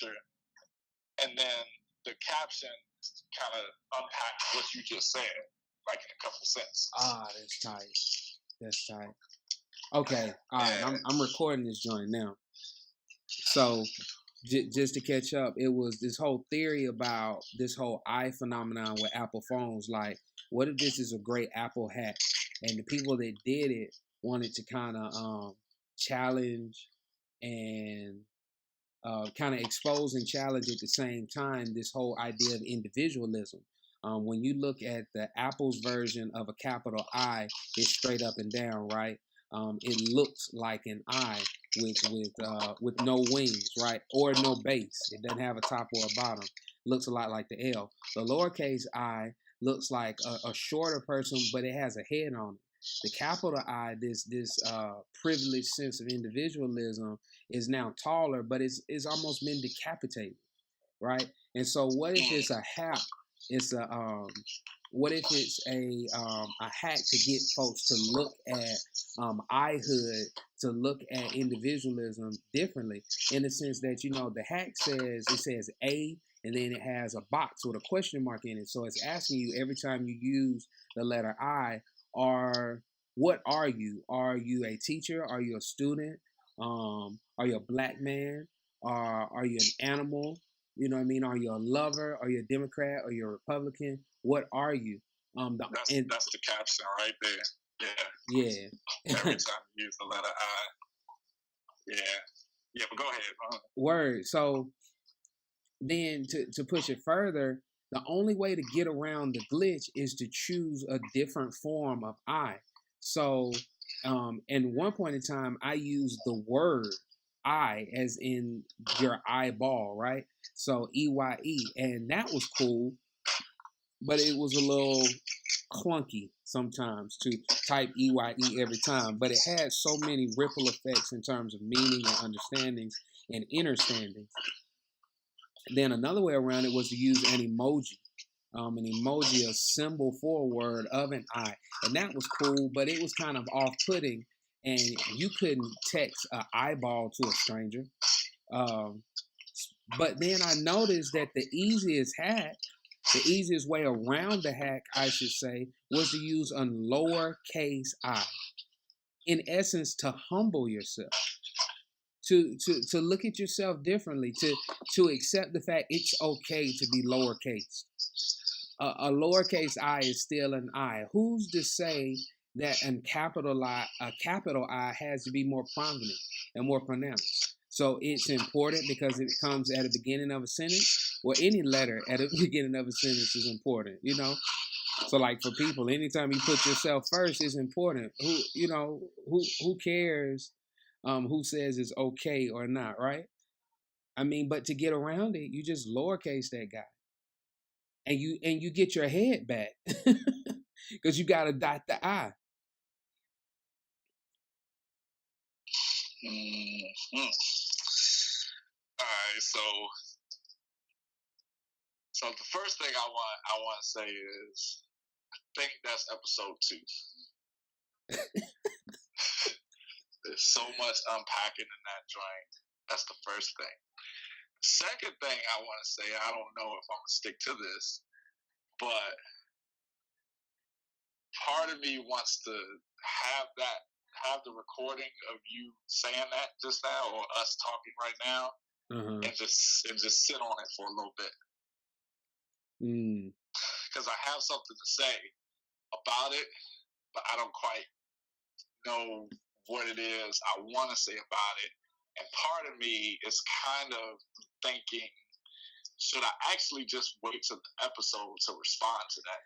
picture, and then the caption kind of unpacks what you just said, like in a couple sentences. That's tight. That's tight. Okay, all right. I'm recording this joint now. So just to catch up, it was this whole theory about this whole eye phenomenon with Apple phones. Like, what if this is a great Apple hack? And the people that did it wanted to kind of challenge and kind of expose and challenge at the same time this whole idea of individualism. When you look at the Apple's version of a capital I, it's straight up and down, right? It looks like an I with no wings, right, or no base. It doesn't have a top or a bottom. It looks a lot like the L. The lowercase I looks like a shorter person, but it has a head on it. The capital I, this privileged sense of individualism, is now taller, but it's almost been decapitated, right? And so, what if it's a hack? It's a what if it's a hack to get folks to look at Ihood, to look at individualism differently, in the sense that, you know, the hack says A, and then it has a box with a question mark in it. So it's asking you every time you use the letter I, what are you? Are you a teacher? Are you a student? Are you a black man? Are you an animal? You know what I mean? Are you a lover? Are you a Democrat? Are you a Republican? What are you? That's the caption right there. Yeah. Yeah. Every time you use the letter I. Yeah. Yeah, but go ahead. Word. So then to push it further, the only way to get around the glitch is to choose a different form of I. So in one point in time, I used the word I as in your eyeball, right? So EYE, and that was cool, but it was a little clunky sometimes to type EYE every time. But it had so many ripple effects in terms of meaning and understandings and understandings. Then another way around it was to use an emoji. A symbol for a word of an I. And that was cool, but it was kind of off-putting, and you couldn't text an eyeball to a stranger. But then I noticed that the easiest way around the hack, I should say, was to use a lowercase I. In essence, to humble yourself. To look at yourself differently, to accept the fact it's okay to be lowercase. A lowercase I is still an I. Who's to say that a capital I has to be more prominent and more pronounced? So it's important because it comes at the beginning of a sentence, or any letter at the beginning of a sentence is important, you know? So like for people, anytime you put yourself first is important. Who cares who says it's okay or not, right? I mean, but to get around it, you just lowercase that guy. And you get your head back because you got to dot the I. Mm-hmm. All right, so the first thing I want to say is, I think that's episode 2. There's so much unpacking in that joint. That's the first thing. Second thing I want to say, I don't know if I'm going to stick to this, but part of me wants to have the recording of you saying that just now, or us talking right now, and just sit on it for a little bit. Because I have something to say about it, but I don't quite know what it is I want to say about it. And part of me is kind of thinking, should I actually just wait till the episode to respond to that?